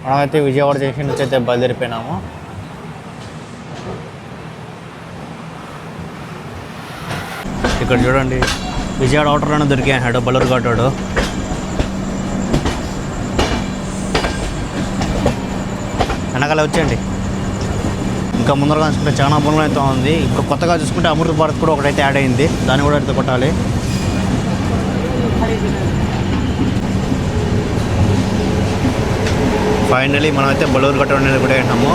మనమైతే విజయవాడ జంక్షన్ నుంచి అయితే బయలుదేరిపోయినాము. ఇక్కడ చూడండి విజయవాడ అవుటర్లోనే దొరికాడు బలూరుఘాటోడు. వెనకాల వచ్చేయండి. ఇంకా ముందరగా చూసుకుంటే చాలా పనులు అయితే ఉంది. ఇప్పుడు కొత్తగా చూసుకుంటే అమృత భారత్ కూడా ఒకటైతే యాడ్ అయింది, దాన్ని కూడా అయితే కొట్టాలి. ఫైనలీ మనమైతే బలూరుఘాట్ అనేది కూడా అయినాము.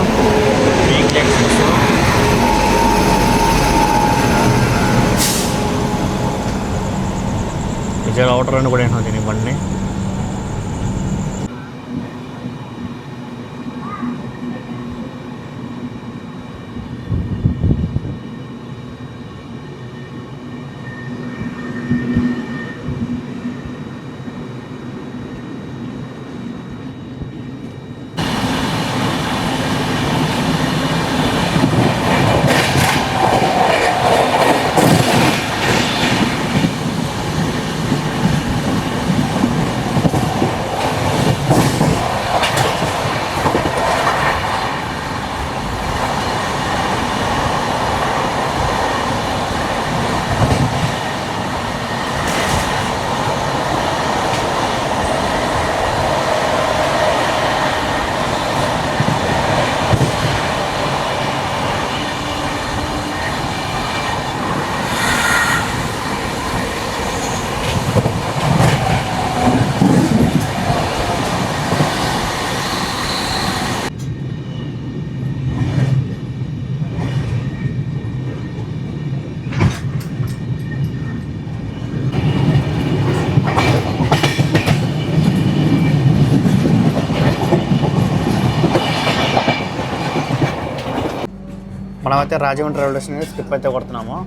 విజయవాడ అవుటర్ అని కూడా అయినా దీని బండి. మనమైతే రాజమండ్రి రైల్వే స్టేషన్ స్కిప్ అయితే కొడుతున్నాము.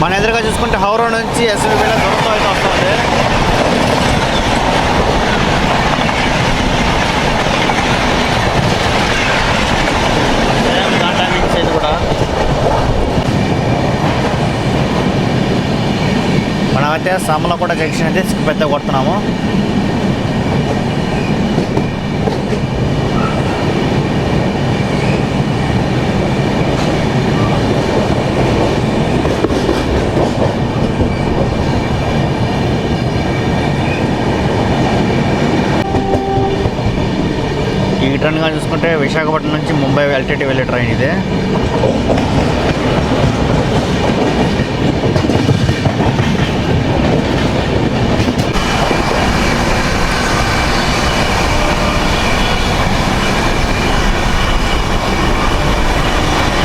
మన ఎదురుగా చూసుకుంటే హౌరా నుంచి ఎస్వి వేళ దూరంతో అయితే వస్తుంది. టైమింగ్స్ అయితే కూడా మనమైతే సామలకోట జంక్షన్ అయితే స్కిప్ అయితే కొడుతున్నాము. ఈ ట్రైన్గా చూసుకుంటే విశాఖపట్నం నుంచి ముంబై ఎల్టీటీ వెళ్ళే ట్రైన్ ఇదే.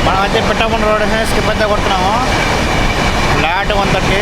మనమైతే పిఠాపురం రోడ్ స్కిప్ అయితే కొడుతున్నాము. ఫ్లాట్ 130.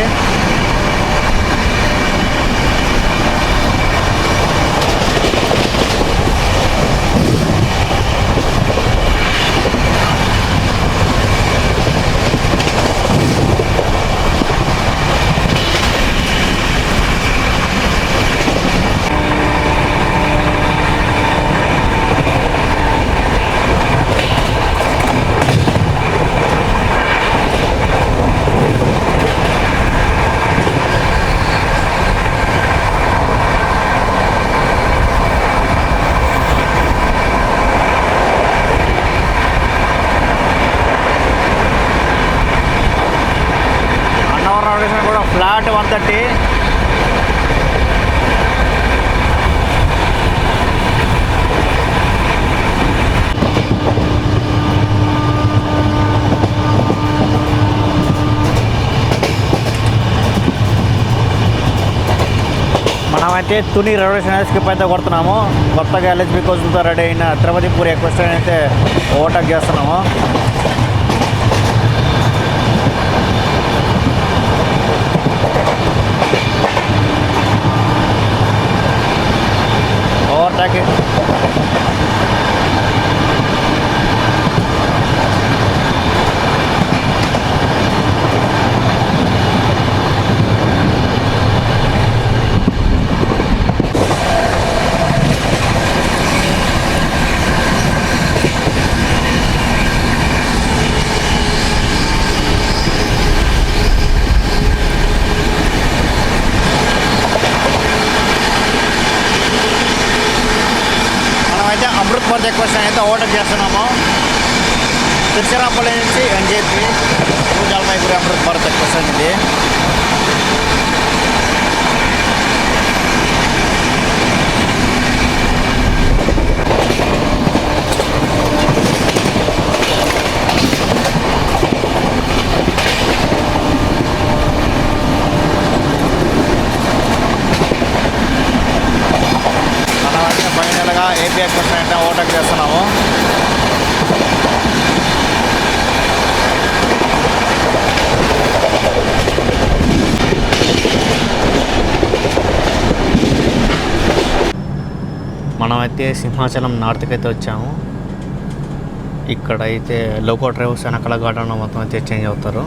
ఫ్లాట్ 130. మనమైతే తుని రైల్వే స్టేషన్ స్కిప్ అయితే కొడుతున్నాము. కొత్తగా ఎల్హెచ్బి కోచ్లతో రెడీ అయిన తిరుపతి పూరి ఎక్స్ప్రెస్ ట్రైన్ అయితే ఓవర్టేక్ చేస్తున్నాము. ఓవర్టేక్ అమృత్ భారత్ ఎక్స్ప్రెస్ అయితే ఓవర్టేక్ చేస్తున్నాము. తిరుచిరాపల్లి నుంచి ఎన్జేపీ జలపాయిగురి అమృత్ భారత్ ఎక్స్ప్రెస్ అనేది. ఫైనల్గా ఏపీ ఎక్స్ప్రెస్ అయితే ఓవర్టేక్ చేస్తున్నాము. మనమైతే సింహాచలం నార్త్కి అయితే వచ్చాము. ఇక్కడైతే లోకో డ్రైవర్స్ వెనకాల గార్డెన్ మొత్తం అయితే చేంజ్ అవుతారు.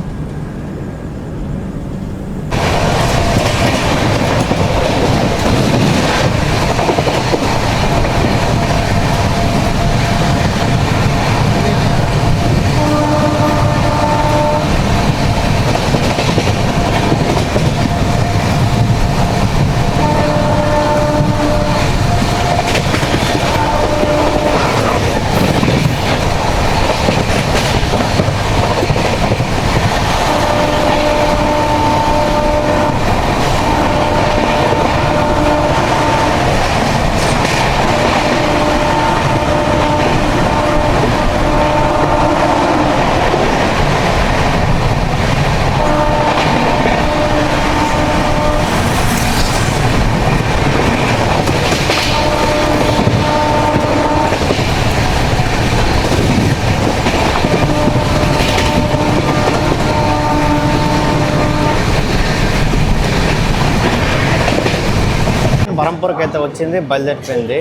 బరంపూర్కి అయితే వచ్చింది, బయలుదేరిపోయింది.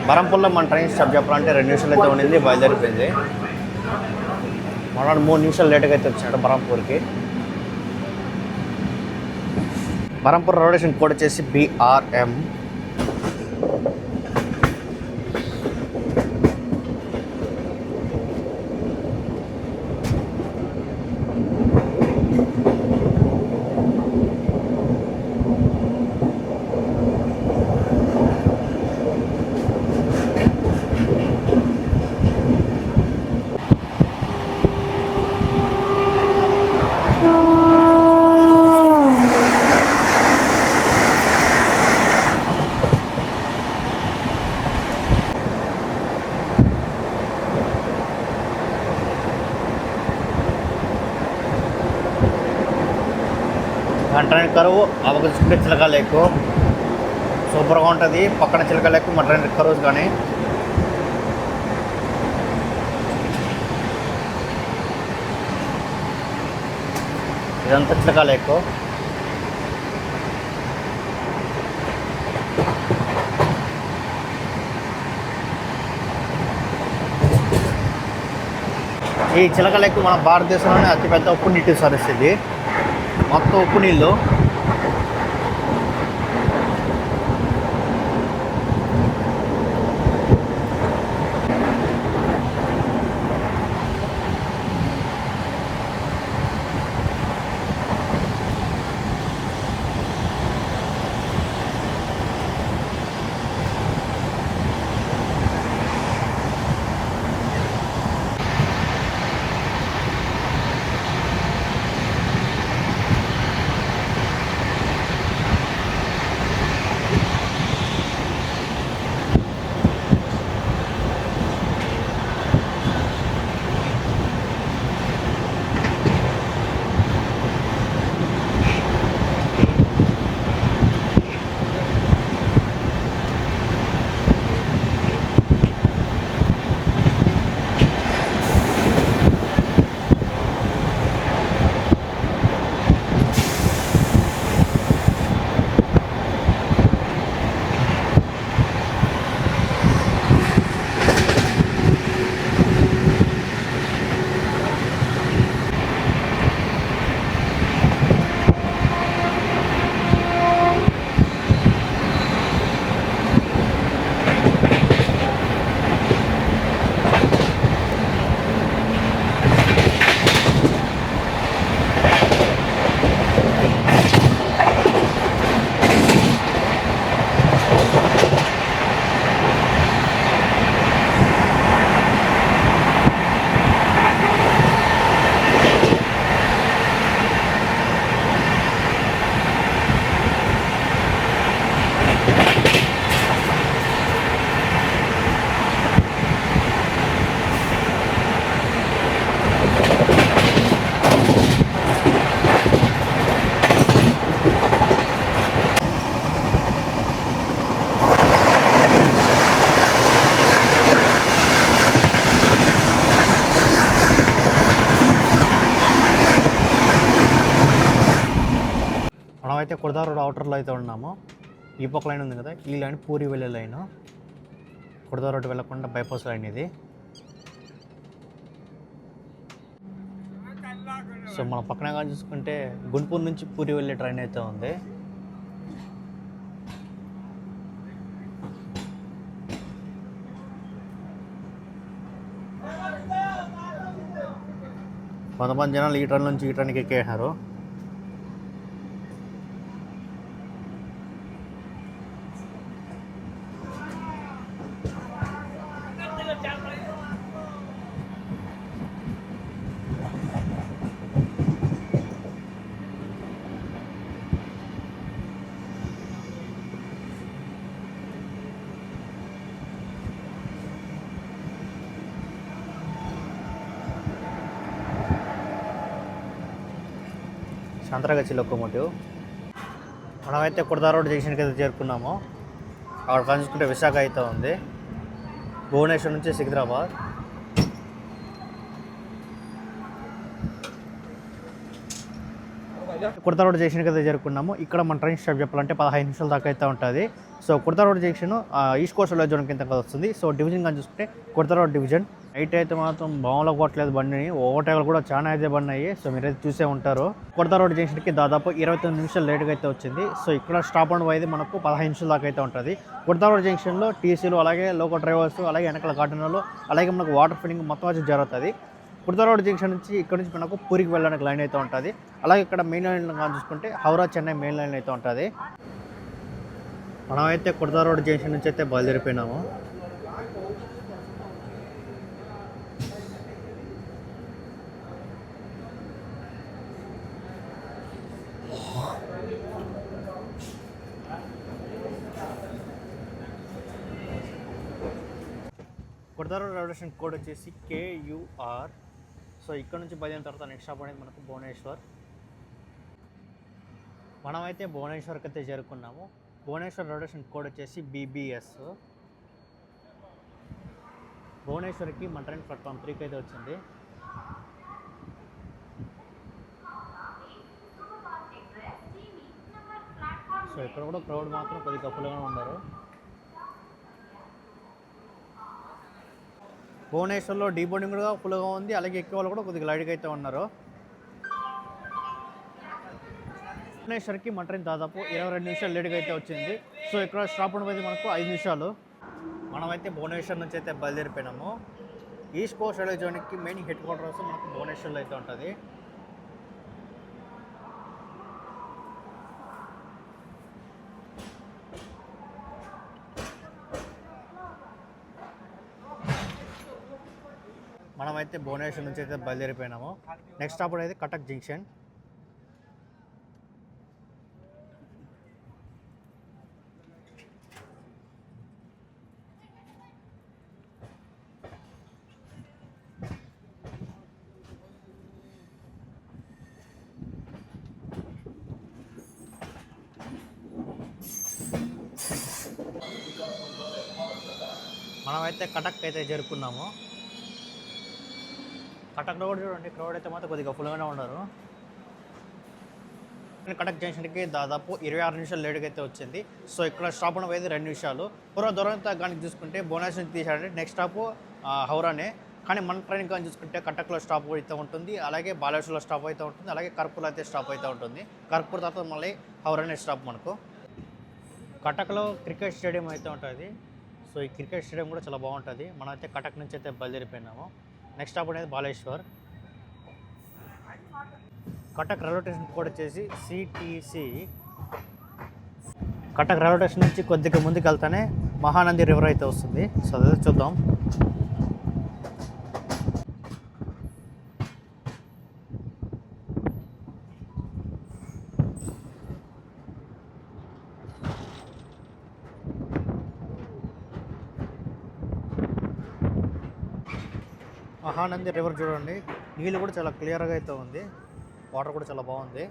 బరంపూర్లో మన ట్రైన్ స్టాప్ చెప్పాలంటే 2 నిమిషాలు అయితే ఉండింది, బయలుదేరిపోయింది. మనవాడు 3 నిమిషాలు లేట్గా అయితే వచ్చాడు బరంపూర్కి. బరంపూర్ రైల్వే స్టేషన్ కోడ్ వచ్చేసి BRM. ట్రైన్ కరువు అవకు చూసుకుంటే చిలక లేకు సూపర్గా ఉంటుంది. పక్కన చిలక లేకు మా ట్రైన్ కరువు కానీ ఇదంతా చిలక లేకు. ఈ చిలక లేకు మన భారతదేశంలోనే అతిపెద్ద ఉప్పు నీటి సరస్సు ఇది. మొత్తం ఉప్పు నీళ్ళు. అయితే కుర్దా రోడ్ అవుటర్లో అయితే ఉన్నాము. ఈ పక్క లైన్ ఉంది కదా, ఈ లైన్ పూరి వెళ్ళే లైన్. కుర్దా రోడ్ వెళ్ళకుండా బైపాస్ లైన్ ఇది. సో మన పక్కన కానీ చూసుకుంటే గుంటూరు నుంచి పూరి వెళ్ళే ట్రైన్ అయితే ఉంది. కొంతమంది జనాలు ఈ ట్రైన్ నుంచి ఈ ట్రైన్కి ఎక్కేసినారు. సంత్రగచ్చి లోకోమోటివ్. మనమైతే కుర్దా రోడ్ జంక్షన్కి అయితే చేరుకున్నాము. అక్కడ కలుసుకుంటే విశాఖ అయితే ఉంది. భువనేశ్వర్ నుంచి సికింద్రాబాద్. కుర్దా రోడ్ జంక్షన్కి అయితే చేరుకున్నాము. ఇక్కడ మన ట్రైన్ స్టాప్ చెప్పాలంటే 15 నిమిషాల దాకా అయితే ఉంటుంది. So Khurda road junction east coast railway zone కింద వస్తుంది. సో డివిజన్ కానీ చూసుకుంటే కుర్దా రోడ్ డివిజన్. నైట్ అయితే మాత్రం బావులో కొట్టలేదు బండిని, ఓవర్టేకలు కూడా చాలా అయితే బండి. సో మీరైతే చూసే ఉంటారు. కుర్దా రోడ్ జంక్షన్కి దాదాపు 29 నిమిషాలు లేట్గా అయితే వచ్చింది. సో ఇక్కడ స్టాప్ అండ్ పోయేది మనకు 15 నిమిషాల దాకా అయితే ఉంటుంది. కుర్దా రోడ్ జంక్షన్లో టీసీలు, అలాగే లోకల్ డ్రైవర్స్, అలాగే వెనకాల గార్డెన్లు, అలాగే మనకు వాటర్ ఫిల్లింగ్ మొత్తం వచ్చి జరుగుతుంది. కుర్దా రోడ్ జంక్షన్ నుంచి ఇక్కడ నుంచి మనకు పూరికి వెళ్ళడానికి లైన్ అయితే ఉంటుంది. అలాగే ఇక్కడ మెయిన్ లైన్ కానీ చూసుకుంటే హౌరా చెన్నై మెయిన్ లైన్ అయితే ఉంటుంది. మనమైతే కుర్దా రోడ్ జంక్షన్ నుంచి అయితే బయలుదేరిపోయినాము. Khurda road railway station code వచ్చేసి KUR. సో ఇక్కడ నుంచి బయలుదేరిన తర్వాత నెక్స్ట్ స్టాప్ అనేది మనకు భువనేశ్వర్. మనమైతే భువనేశ్వర్కి అయితే చేరుకున్నాము. భువనేశ్వర్ రైల్వే స్టేషన్ కోడ్ వచ్చేసి BBS. భువనేశ్వర్కి మన ట్రైన్ ప్లాట్ఫామ్ 3కి అయితే వచ్చింది. సో ఇక్కడ కూడా క్రౌడ్ మాత్రం కొద్దిగా ఫుల్గా ఉన్నారు. భువనేశ్వర్లో డీబోర్డింగ్ కూడా ఫుల్గా ఉంది, అలాగే ఎక్కే వాళ్ళు కూడా కొద్దిగా లైట్గా అయితే ఉన్నారు. భువనేశ్వర్కి మన ట్రైన్ దాదాపు 22 నిమిషాలు లేట్గా అయితే వచ్చింది. సో ఇక్కడ స్టాప్ ఉండేది మనకు 5 నిమిషాలు. మనమైతే భువనేశ్వర్ నుంచి అయితే బయలుదేరిపోయినాము. ఈస్ట్ కోస్ట్ రైల్వే జోన్కి మెయిన్ హెడ్ క్వార్టర్స్ మనకు భువనేశ్వర్లో అయితే ఉంటుంది. మనమైతే భువనేశ్వర్ నుంచి అయితే బయలుదేరిపోయినాము. నెక్స్ట్ స్టాప్ అయితే కటక్ జంక్షన్. మనమైతే కటక్ అయితే చేరుకున్నాము. కటక్లో కూడా చూడండి, క్రౌడ్ అయితే మాత్రం కొద్దిగా ఫుల్గానే ఉన్నారు. కటక్ జంక్షన్కి దాదాపు 26 నిమిషాలు లేట్గా అయితే వచ్చింది. సో ఇక్కడ స్టాప్ ఉండేది 2 నిమిషాలు. పూర్వ దూరం కానీ చూసుకుంటే భువనేశ్వర్ నుంచి తీసాడంటే నెక్స్ట్ స్టాప్ హౌరానే. కానీ మన ట్రైన్ కానీ చూసుకుంటే కటక్లో స్టాప్ అయితే ఉంటుంది, అలాగే బాలేశ్వర్లో స్టాప్ అయితే ఉంటుంది, అలాగే కర్పూర్లో అయితే స్టాప్ అయితే ఉంటుంది. కర్పూర్ తర్వాత మళ్ళీ హౌరానే స్టాప్ మనకు. కటక్లో క్రికెట్ స్టేడియం అయితే ఉంటుంది. సో ఈ క్రికెట్ స్టేడియం కూడా చాలా బాగుంటుంది. మనమైతే కటక్ నుంచి అయితే బయలుదేరిపోయినాము. నెక్స్ట్ స్టాప్ అనేది Baleshwar. Cuttack railway station code వచ్చేసి CTC. కటక్ రైల్వే స్టేషన్ నుంచి కొద్దిగా ముందుకు వెళ్తానే మహానంది రివర్ అయితే వస్తుంది. సో అదే చూద్దాం. మహానంది రివర్ చూడండి, నీళ్ళు కూడా చాలా క్లియర్గా అయితే ఉంది, వాటర్ కూడా చాలా బాగుంది.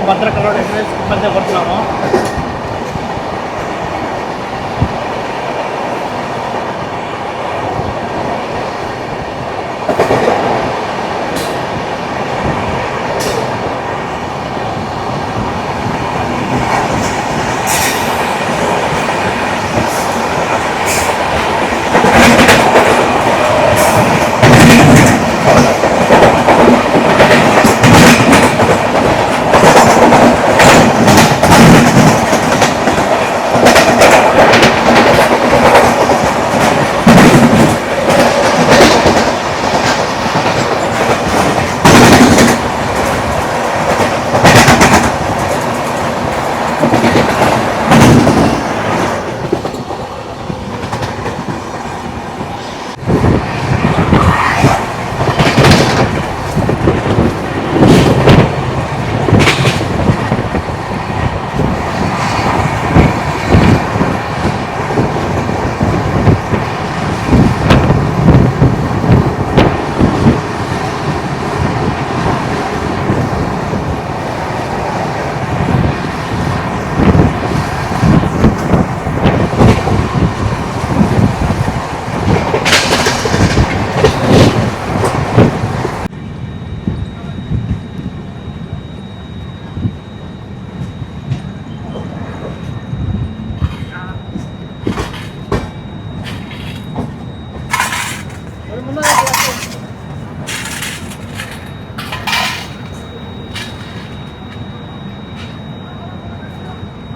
భద్రక రోడ్ ఎక్స్ప్రెస్ మధ్య కొడుతున్నాము.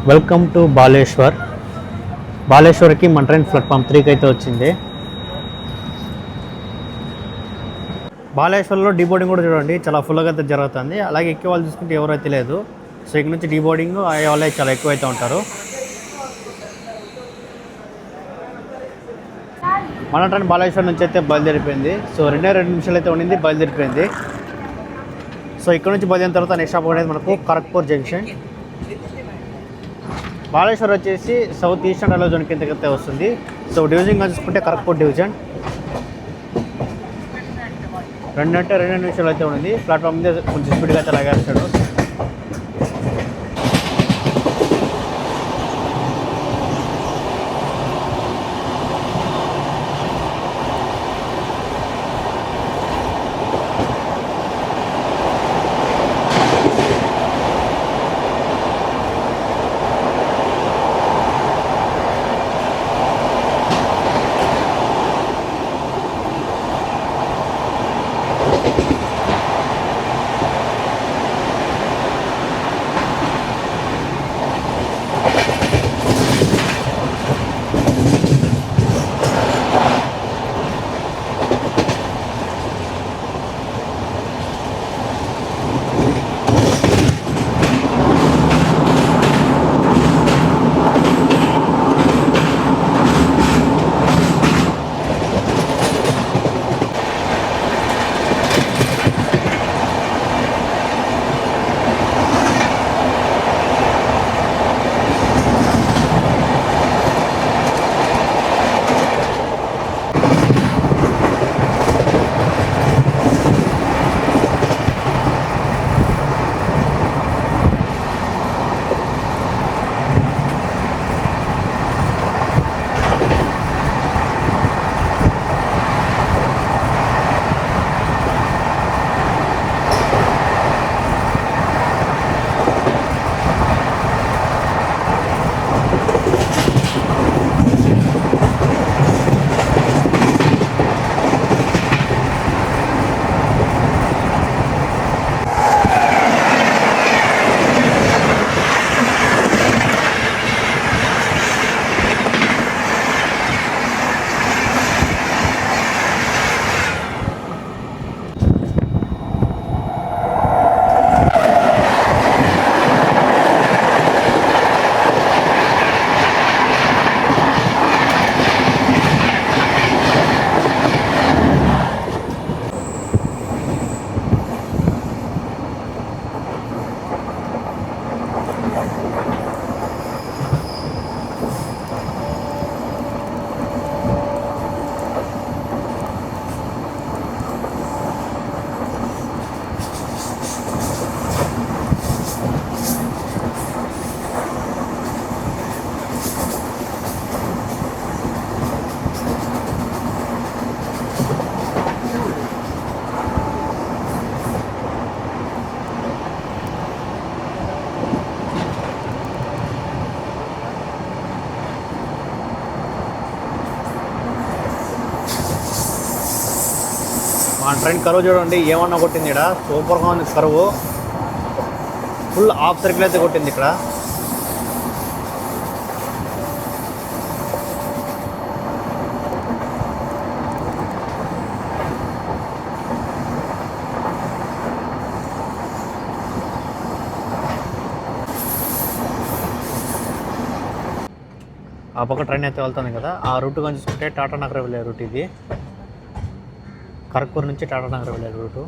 Welcome to Baleswar. బాలేశ్వర్కి మన ట్రైన్ ప్లాట్ఫామ్ 3కి అయితే వచ్చింది. బాలేశ్వర్లో డీబోర్డింగ్ కూడా చూడండి చాలా ఫుల్గా అయితే జరుగుతుంది. అలాగే ఎక్కే వాళ్ళు చూసుకుంటే ఎవరైతే లేదు. సో ఇక్కడ నుంచి డీబోర్డింగ్ అయ్యే వాళ్ళే చాలా ఎక్కువైతే ఉంటారు. మన ట్రైన్ బాలేశ్వర్ నుంచి అయితే బయలుదేరిపోయింది. సో 2 నిమిషాలు అయితే ఉండింది, బయలుదేరిపోయింది. సో ఇక్కడ నుంచి బయలుదేరిన తర్వాత నెక్స్ట్ స్టాప్ అనేది మనకు ఖరగ్పూర్ జంక్షన్. బాలేశ్వర్ వచ్చేసి సౌత్ ఈస్టర్న్ రైల్వే జోన్ కిందకైతే వస్తుంది. సో డివిజన్గా చూసుకుంటే ఖరగ్పూర్ డివిజన్. 2 నిమిషాలు అయితే ఉంది. ప్లాట్ఫామ్ మీద కొంచెం స్పీడ్గా అయితే లాగేస్తాడు. మా ట్రైన్ కరువు చూడండి ఏమన్నా కొట్టింది ఇక్కడ, సూపర్గా ఉంది కరువు. ఫుల్ హాఫ్ సర్కిల్ అయితే కొట్టింది ఇక్కడ. ఆ పక్క ట్రైన్ అయితే వెళ్తుంది కదా, ఆ రూట్ కానీ చూసుకుంటే టాటా నగర్ వెళ్ళే రూట్ ఇది. ఖరగ్పూర్ నుంచి టాటా నగర్ వెళ్ళే రూటు.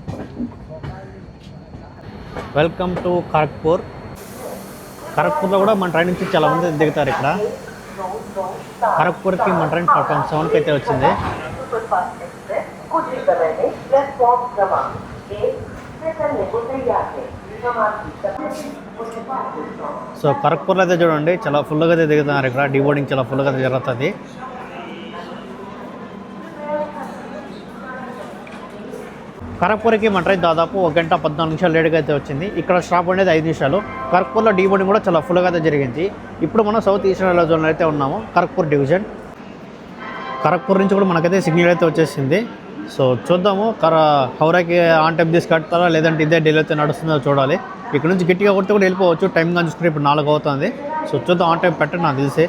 Welcome to Kharagpur. ఖరగ్పూర్లో కూడా మన ట్రైన్ నుంచి చాలా మంది దిగుతారు ఇక్కడ. ఖరగ్పూర్కి మన ట్రైన్ ప్లాట్ఫామ్ 7కి అయితే వచ్చింది. సో ఖరగ్పూర్లో అయితే చూడండి చాలా ఫుల్గా అయితే దిగుతున్నారు ఇక్కడ. డీబోర్డింగ్ చాలా ఫుల్గా అయితే జరుగుతుంది. ఖరగ్పూర్కి మన ట్రైన్ దాదాపు 1 గంట 14 నిమిషాలు లేట్గా అయితే వచ్చింది. ఇక్కడ స్టాప్ అనేది 5 నిమిషాలు. ఖరగ్పూర్లో డీబోర్డింగ్ కూడా చాలా ఫుల్గా అయితే జరిగింది. ఇప్పుడు మనం సౌత్ ఈస్టర్న్ రైల్వే జోన్లో అయితే ఉన్నాము, ఖరగ్పూర్ డివిజన్. ఖరగ్పూర్ నుంచి కూడా మనకైతే సిగ్నల్ అయితే వచ్చేసింది. సో చూద్దాము హౌరాకి ఆన్ టైం తీసుకెళ్తారా లేదంటే ఇదే డీల్ అయితే నడుస్తుందో చూడాలి. ఇక్కడ నుంచి గట్టిగా కొడితే కూడా వెళ్ళిపోవచ్చు. టైం కానీ చూసుకుంటే ఇప్పుడు 4 అవుతుంది. సో చూద్దాం, ఆన్ టైం పెట్టండి నాకు తెలిసి.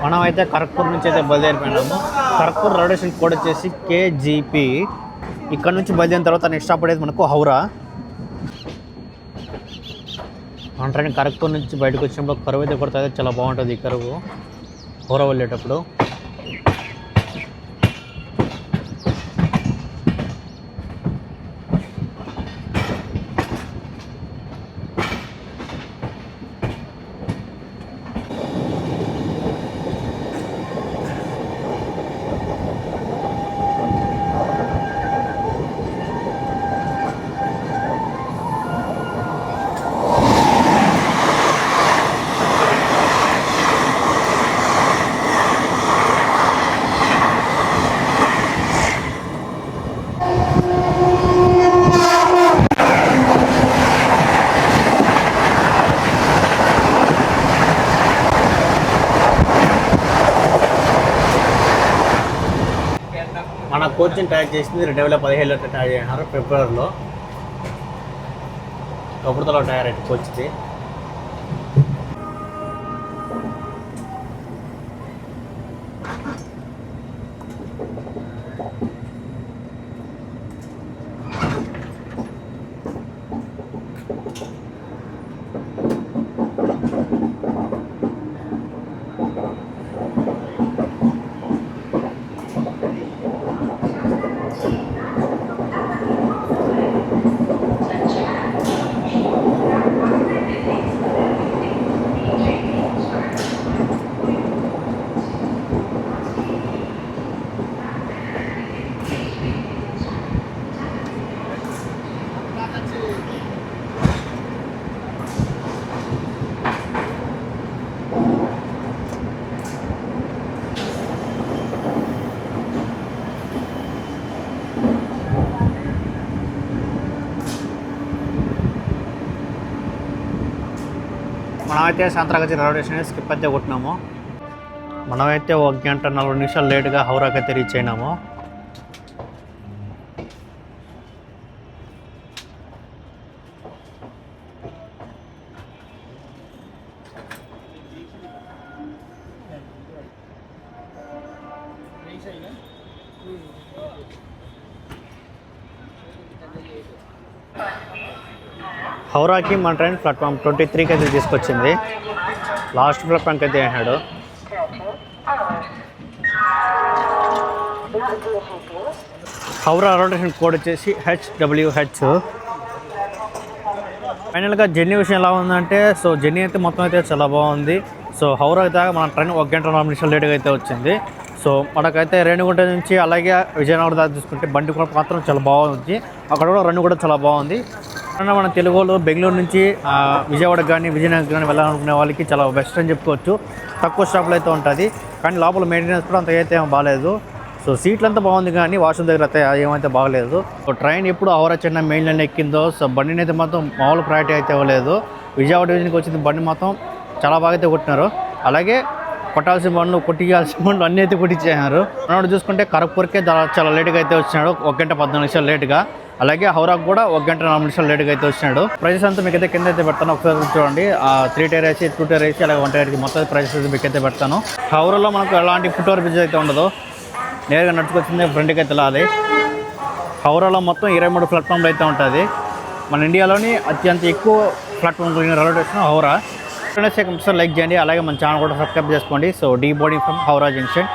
మనం అయితే ఖరగ్పూర్ నుంచి అయితే బయలుదేరిపోయినాము. ఖరగ్పూర్ రైల్వే స్టేషన్ కోడ్ వచ్చేసి KGP. ఇక్కడ నుంచి బయలుదేరిన తర్వాత నెక్స్ట్ స్టాప్ అనేది మనకు హౌరా. మన ట్రైన్ ఖరగ్పూర్ నుంచి బయటకు వచ్చినప్పుడు కరువు అయితే కొడుతుంది, చాలా బాగుంటుంది ఈ కరువు హౌరా వెళ్ళేటప్పుడు. మన కోచ్ని తయారు చేసింది 2017లో తయారు చేసినారు, ఫిబ్రవరిలో. కపుర్తలో తయారైతే కోచ్ది. మనమైతే సాంత్రాగతి రైల్వే స్టేషన్ స్కిప్ అయితే కొట్టినాము. మనమైతే 1 గంట 40 నిమిషాలు లేటుగా హౌరాకి అయితే రీచ్ అయినాము. హౌరాకి మన ట్రైన్ ప్లాట్ఫామ్ 23కి అయితే తీసుకొచ్చింది. లాస్ట్ ప్లాట్ఫామ్కి అయితే వేసాడు. హౌరా రైల్వే స్టేషన్ కోడ్ వచ్చేసి HWH. ఫైనల్గా జర్నీ విషయం ఎలా ఉందంటే, సో జర్నీ అయితే మొత్తం అయితే చాలా బాగుంది. సో హౌరా అయితే మన ట్రైన్ 1 గంట 4 నిమిషాలు లేట్గా అయితే వచ్చింది. సో మనకైతే రేణిగుంట నుంచి అలాగే విజయనగరం దాకా తీసుకుంటే బండి కూడా మాత్రం చాలా బాగుంది. అక్కడ కూడా రన్ కూడా చాలా బాగుంది. మన తెలుగు వాళ్ళు బెంగళూరు నుంచి విజయవాడకు కానీ విజయనగరం కానీ వెళ్ళాలనుకునే వాళ్ళకి చాలా బెస్ట్ అని చెప్పుకోవచ్చు. తక్కువ స్టాప్లో అయితే ఉంటుంది, కానీ లోపల మెయింటెనెన్స్ కూడా అంత అయితే బాగాలేదు. సో సీట్లు అంతా బాగుంది కానీ వాష్రూమ్ దగ్గర అయితే ఏమైతే బాగలేదు. సో ట్రైన్ ఎప్పుడు హౌరా చెన్నై మెయిన్ లైన్ ఎక్కిందో, సో బండిని అయితే మాత్రం మామూలు ప్రయారిటీ అయితే ఇవ్వలేదు. విజయవాడ డివిజన్కి వచ్చింది బండి మాత్రం చాలా బాగా అయితే కొట్టినారు. అలాగే కొట్టాల్సిన బండ్లు కొట్టియాల్సిన బండ్లు అన్నీ అయితే కొట్టించేసారు. మనోడు చూసుకుంటే ఖరగ్పూర్కే చాలా లేట్గా అయితే వచ్చినాడు, 1 గంట 14 నిమిషాలు లేట్గా. అలాగే హౌరాకు కూడా 1 గంట 4 నిమిషాలు లేట్గా అయితే వచ్చినాడు. ప్రైజెస్ అంతా మీకు అయితే కింద అయితే పెడతాను, ఒకసారి చూడండి. 3 టైర్ ఏసీ, 2 టైర్ ఏసీ, అలాగే 1 టైర్కి మొత్తం ప్రైజెస్ అయితే మీకు అయితే పెడతాను. హౌరాలో మనకు ఎలాంటి ఫుట్ ఓవర్ బ్రిడ్జ్ అయితే ఉండదు, నేరుగా నడుచుకొచ్చింది ఫ్రంట్కి అయితే లాలి. హౌరాలో మొత్తం 23 ప్లాట్ఫామ్లు అయితే ఉంటుంది. మన ఇండియాలోని అత్యంత ఎక్కువ ప్లాట్ఫామ్ కలిగిన రైల్వే స్టేషన్ హౌరా. ఒకసారి లైక్ చేయండి, అలాగే మన ఛానల్ కూడా సబ్స్క్రైబ్ చేసుకోండి. So deboarding from Howrah junction.